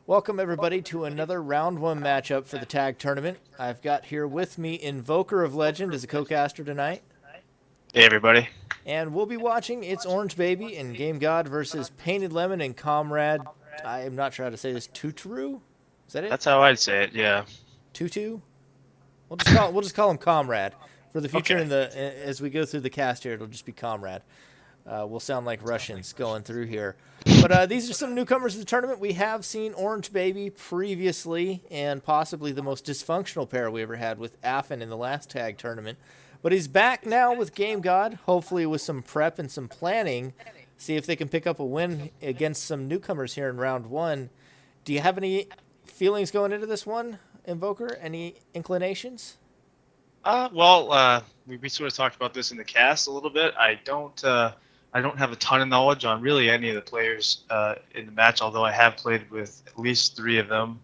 Welcome everybody to another round one matchup for the tag tournament. I've got here with me Invoker of Legend as a co-caster tonight. Hey everybody. And we'll be watching It's Orange Baby and Gamegod versus PaintedLemon and Comrad. I am not sure how to say this. Tuturu? Is that it? That's how I'd say it, yeah. Tutu? We'll just call him Comrade. For the future, Okay. as we go through the cast here, it'll just be Comrade. We'll sound like Russians going through here. But these are some newcomers to the tournament. We have seen Orange Baby previously, and possibly the most dysfunctional pair we ever had with Affin in the last tag tournament. But he's back now with Gamegod, hopefully with some prep and some planning. See if they can pick up a win against some newcomers here in round one. Do you have any feelings going into this one, Invoker? Any inclinations? We sort of talked about this in the cast a little bit. I don't have a ton of knowledge on really any of the players in the match, although I have played with at least 3 of them.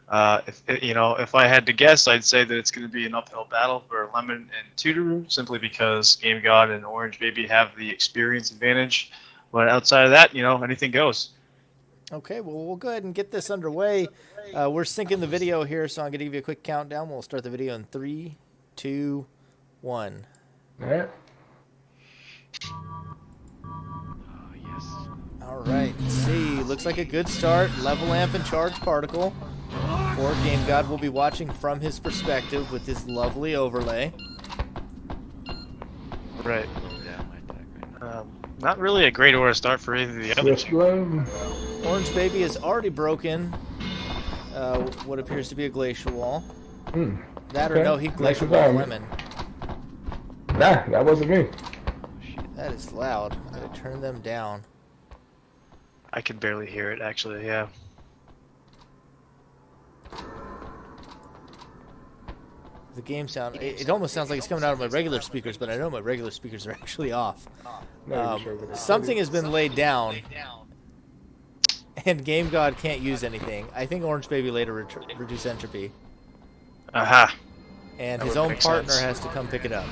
If I had to guess, I'd say that it's going to be an uphill battle for Lemon and Tuturu, simply because Gamegod and Orange Baby have the experience advantage. But outside of that, anything goes. Okay, well, we'll go ahead and get this underway. We're syncing the video here, so I'm going to give you a quick countdown. We'll start the video in 3, 2, 1. All right. All right, let's see. Looks like a good start. Level amp and charge particle. For Gamegod, we'll be watching from his perspective with this lovely overlay. Right. Not really a great order to start for either of the other two. Orange Baby has already broken what appears to be a glacial wall. That or no, he glacial wall Lemon. Nah, that wasn't me. That is loud. I'm going to turn them down. I can barely hear it, actually, yeah. The game sound, it almost sounds like it's coming out of my regular speakers, but I know my regular speakers are actually off. Something has been laid down, and Gamegod can't use anything. I think Orange Baby later reduce entropy. Aha. And That his would own make partner sense. has to come pick it up.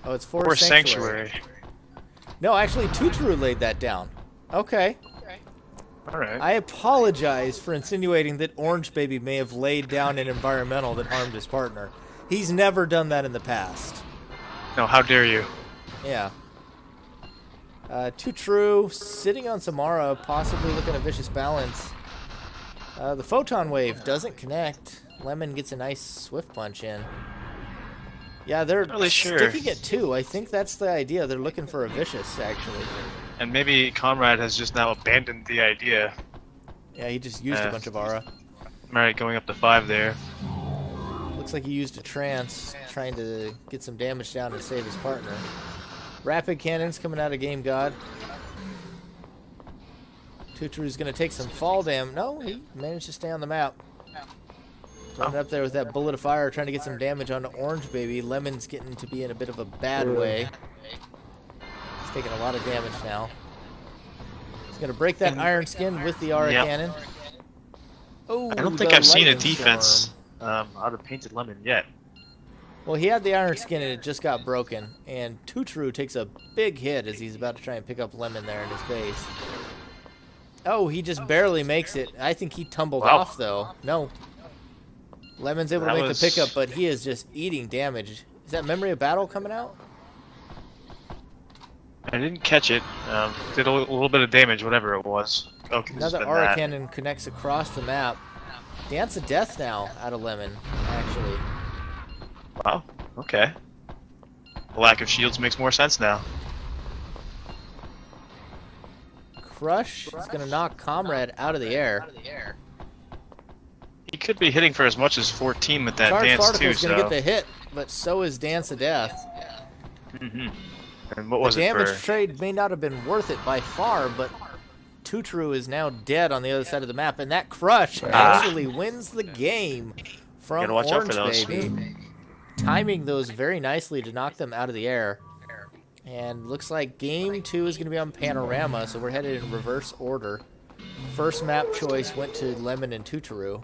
Oh, it's for Or Sanctuary. No, actually, Tuturu laid that down. Okay. Alright. I apologize for insinuating that Orange Baby may have laid down an environmental that harmed his partner. He's never done that in the past. No, how dare you? Yeah. Tuturu sitting on Samara, possibly looking at vicious balance. The photon wave doesn't connect. Lemon gets a nice swift punch in. Yeah, they're Really sure. sticking it too. I think that's the idea. They're looking for a vicious, actually. And maybe Comrade has just now abandoned the idea. Yeah, he just used a bunch of aura. Alright, going up to 5 there. Looks like he used a trance, trying to get some damage down and save his partner. Rapid cannons coming out of Gamegod. Tuturu's going to take some fall damage. No, he managed to stay on the map. Running up there with that bullet of fire, trying to get some damage onto Orange Baby. Lemon's getting to be in a bit of a bad way. He's taking a lot of damage now. He's going to break that iron skin with the aura cannon. Oh, I don't think I've seen a defense out of PaintedLemon yet. Well, he had the iron skin and it just got broken. And Tuturu takes a big hit as he's about to try and pick up Lemon there in his base. Oh, he just barely makes it. I think he tumbled off, though. No. Lemon's able to make the pickup, but he is just eating damage. Is that Memory of Battle coming out? I didn't catch it. Did a little bit of damage, whatever it was. Okay, Another aura cannon connects across the map. Dance of Death now out of Lemon, actually. Wow, okay. The lack of shields makes more sense now. Crush is going to knock Comrade out of the air. He could be hitting for as much as 14 with that Charge dance Particle too, is going to get the hit, but so is Dance of Death. And what was the damage it for? trade may not have been worth it by far, but Tuturu is now dead on the other side of the map, and that Crush actually wins the game from Gotta watch out for Orange those. Baby. Timing those very nicely to knock them out of the air. And looks like game 2 is going to be on Panorama, so we're headed in reverse order. First map choice went to Lemon and Tuturu.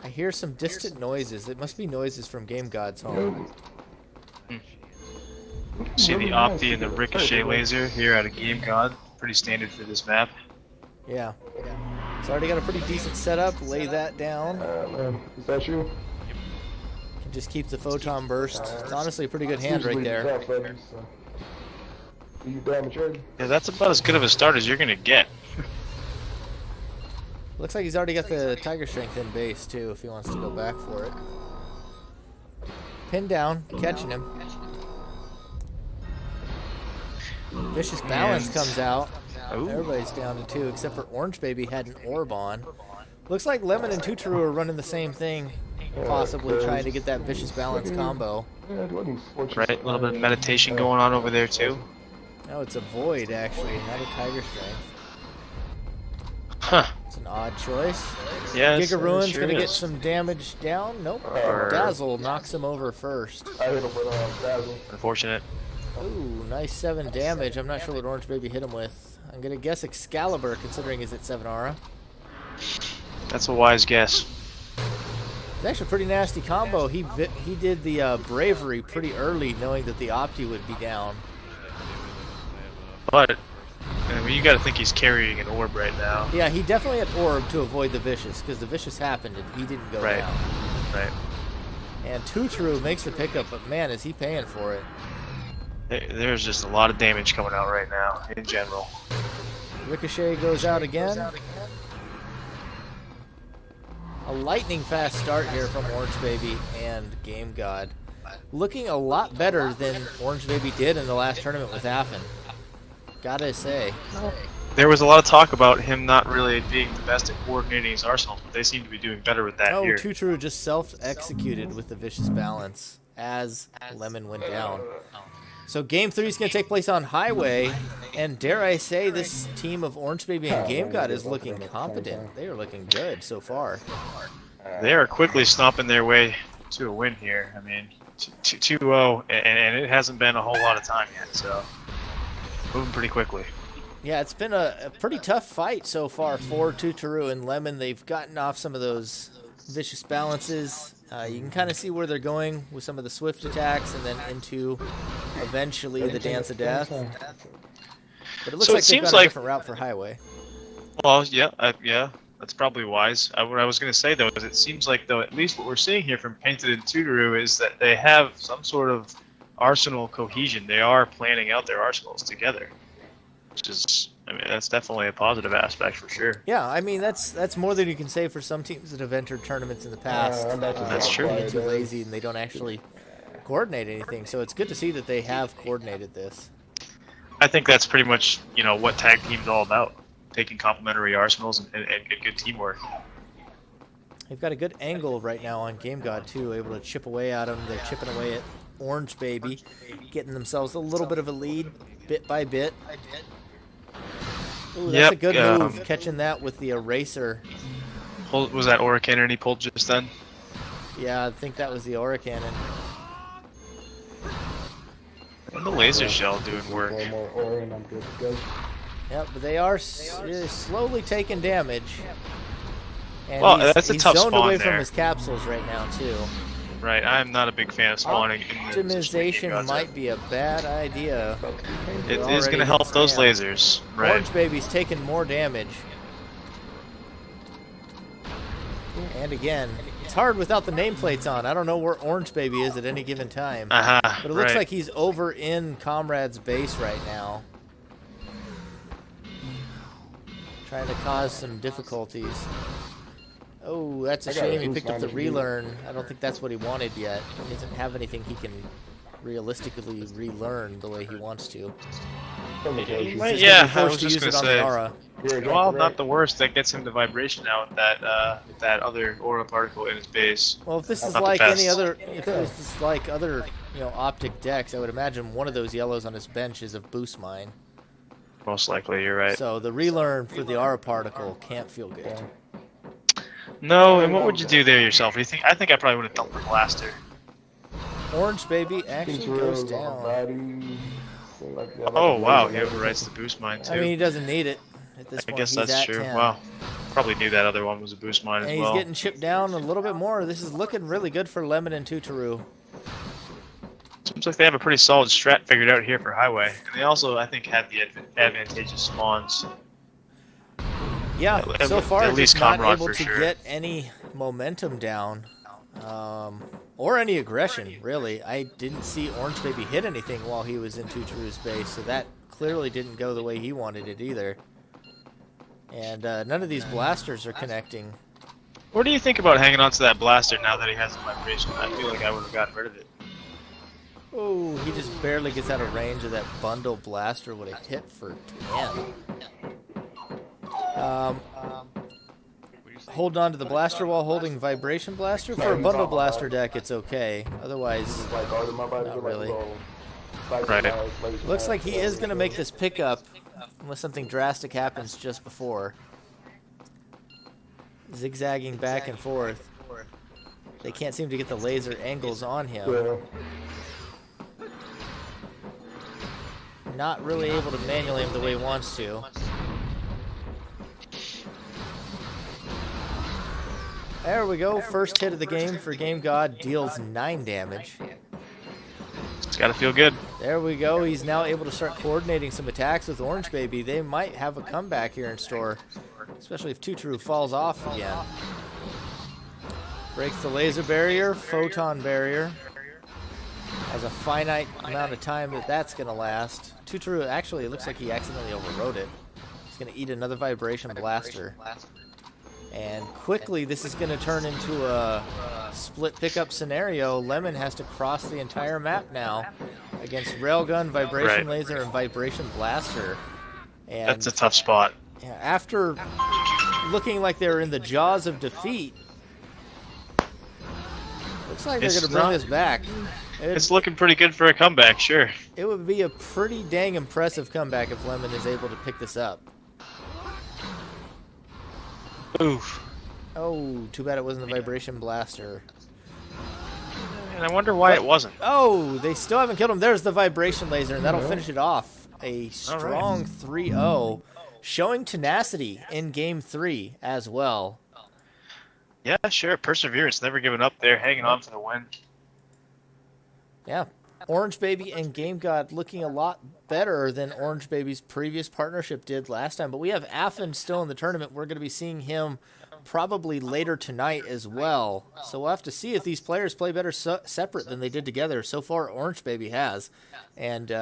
I hear some distant noises. It must be noises from Gamegod's home. See the Opti and the Ricochet laser here out of Gamegod. pretty standard for this map. Yeah. It's already got a pretty decent setup. Lay that down. Man, is that you? Can just keep the photon burst. It's honestly a pretty good hand right there. Tough, baby, so. Do you damage ready? Yeah, that's about as good of a start as you're gonna get. Looks like he's already got the Tiger Strength in base too, if he wants to go back for it. Pinned down, catching him. Vicious Balance comes out. Ooh. Everybody's down to 2, except for Orange Baby had an orb on. Looks like Lemon and Tuturu are running the same thing, possibly trying to get that Vicious Balance combo. Yeah, it wasn't Right, a little bit of meditation going on over there too. Oh, it's a Void actually, not a Tiger Strength. Huh. It's an odd choice. Yes, Giga Ruin's sure gonna get is. some damage down. Nope. Dazzle knocks him over first. I hit him with Dazzle. Unfortunate. Ooh, nice 7 damage. I'm not sure what Orange Baby hit him with. I'm gonna guess Excalibur, considering he's at 7 aura. That's a wise guess. It's actually a pretty nasty combo. He did the Bravery pretty early, knowing that the Opti would be down. But I mean, you got to think he's carrying an orb right now. Yeah, he definitely had Orb to avoid the Vicious, because the Vicious happened and he didn't go down. Right. And Tuturu makes the pickup, but man, is he paying for it. There's just a lot of damage coming out right now, in general. Ricochet goes out again. A lightning fast start here from Orange Baby and Gamegod. Looking a lot better than Orange Baby did in the last tournament with Affin. Gotta say. There was a lot of talk about him not really being the best at coordinating his arsenals, but they seem to be doing better with that Oh, here. Tuturu just self-executed with the Vicious Balance as Lemon went down. So game 3 is going to take place on Highway, and dare I say, this team of Orange Baby and Gamegod is looking competent. They are looking good so far. They are quickly stomping their way to a win here. I mean, 2-0, and it hasn't been a whole lot of time yet, so moving pretty quickly. Yeah, it's been a pretty tough fight so far for Tuturu and Lemon. They've gotten off some of those Vicious Balances. You can kind of see where they're going with some of the swift attacks and then into eventually the Dance of Death. But it looks So it like they've seems got a like- different route for Highway. Well, yeah, that's probably wise. What I was going to say, though, is it seems like, though, at least what we're seeing here from Painted and Tuturu is that they have some sort of arsenal cohesion. They are planning out their arsenals together, which is, I mean, that's definitely a positive aspect for sure. Yeah, I mean, that's more than you can say for some teams that have entered tournaments in the past. That's true. They're too lazy and they don't actually coordinate anything. So it's good to see that they have coordinated this. I think that's pretty much, what tag team's all about. Taking complementary arsenals and good teamwork. They've got a good angle right now on Gamegod, too, able to chip away at them. They're chipping away at Orange Baby, getting themselves a little bit of a lead, bit by bit. Ooh, that's a good move, catching that with the Eraser. Was that Aura Cannon he pulled just then? Yeah, I think that was the Aura Cannon. And the laser shell doing work. One more aura and I'm good to go. Yep, but they are slowly taking damage. And Well, he's, that's a he's tough zoned spawn away there. from his capsules right now, too. Right, I'm not a big fan of spawning. in the position Optimization Gamegod might be a bad idea. It They're is going already to help those spammed. lasers, right? Orange Baby's taking more damage. And again, it's hard without the nameplates on. I don't know where Orange Baby is at any given time. But it looks right. like he's over in Comrad's base right now. Trying to cause some difficulties. Oh, that's a shame. He picked up the relearn. I don't think that's what he wanted yet. He doesn't have anything he can realistically relearn the way he wants to. He's just Yeah, gonna be I was forced to just use gonna it on say. the aura. Well, not the worst. That gets him the vibration out with that other aura particle in his base. Well, if this is Not the like any best. other, if this is like other, optic decks, I would imagine one of those yellows on his bench is a boost mine. Most likely, you're right. So the relearn for the aura particle can't feel good. No, and what would you do there yourself? I think I probably would have dumped the blaster. Orange Baby actually goes down. Oh wow, he overwrites the boost mine too. I mean, he doesn't need it at this I point. guess He's that's at true. 10. Wow, probably knew that other one was a boost mine And as he's well. getting chipped down a little bit more. This is looking really good for Lemon and Tuturu. Seems like they have a pretty solid strat figured out here for Highway. And they also, I think, have the advantageous spawns. Yeah, so far at least just not Comrad able for to sure. get any momentum down, or any aggression, really. I didn't see Orange Baby hit anything while he was in Tuturu's base, so that clearly didn't go the way he wanted it either. And none of these blasters are connecting. What do you think about hanging on to that blaster now that he has the vibration? I feel like I would have gotten rid of it. Oh, he just barely gets out of range of that bundle blaster with a hit for 10. Hold on to the blaster while holding vibration blaster. For a bundle blaster deck, it's okay. Otherwise, not really. Right. Looks like he is going to make this pickup unless something drastic happens just before. Zigzagging back and forth. They can't seem to get the laser angles on him. Not really able to manually him the way he wants to. There we go. First hit of the game for Gamegod, deals 9 damage. It's got to feel good. There we go. He's now able to start coordinating some attacks with Orange Baby. They might have a comeback here in store, especially if Tuturu falls off again. Breaks the laser barrier, photon barrier. Has a finite amount of time that's going to last. Tuturu, actually, it looks like he accidentally overrode it. He's going to eat another vibration blaster. And quickly, this is going to turn into a split pickup scenario. Lemon has to cross the entire map now against Railgun, Vibration Laser, and Vibration Blaster. And that's a tough spot. yeah, after looking like they were in the jaws of defeat, looks like they're going to bring this back. It's looking pretty good for a comeback, sure. It would be a pretty dang impressive comeback if Lemon is able to pick this up. Oof. Oh, too bad it wasn't the Vibration Blaster. And I wonder why it wasn't. Oh, they still haven't killed him. There's the Vibration Laser, and that'll finish it off. A strong 3-0, showing tenacity in Game 3 as well. Yeah, sure. Perseverance, never giving up there, hanging on for the win. Yeah, Orange Baby and Gamegod looking a lot better than Orange Baby's previous partnership did last time. But we have Affin still in the tournament. We're going to be seeing him probably later tonight as well. So we'll have to see if these players play better separate than they did together. So far, Orange Baby has. And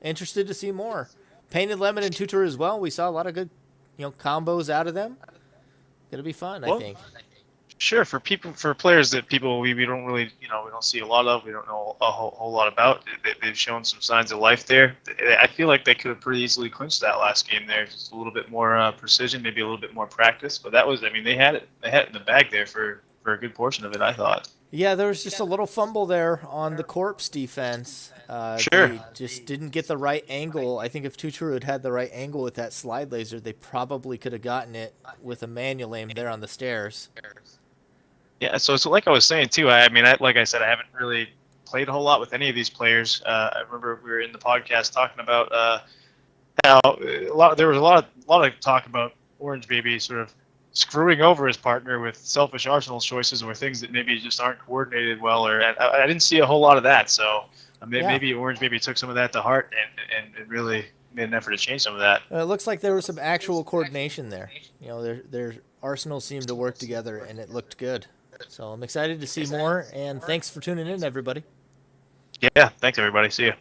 interested to see more. PaintedLemon and Tuturu as well. We saw a lot of good combos out of them. Going to be fun, I think. Sure, for players that we don't really, we don't see a lot of, we don't know a whole lot about. They've shown some signs of life there. I feel like they could have pretty easily clinched that last game there. Just a little bit more precision, maybe a little bit more practice. But that was, they had it in the bag there for a good portion of it, I thought. Yeah, there was just a little fumble there on the corpse defense. Sure. They just didn't get the right angle. I think if Tuturu had the right angle with that slide laser, they probably could have gotten it with a manual aim there on the stairs. Yeah, so like I was saying too, like I said, I haven't really played a whole lot with any of these players. I remember we were in the podcast talking about how there was a lot of talk about Orange Baby sort of screwing over his partner with selfish Arsenal choices or things that maybe just aren't coordinated well. I didn't see a whole lot of that, so maybe Orange Baby took some of that to heart and really made an effort to change some of that. It looks like there was some actual coordination there. Their Arsenal seemed to work together, and it looked good. So I'm excited to see more, and thanks for tuning in, everybody. Yeah, thanks, everybody. See you.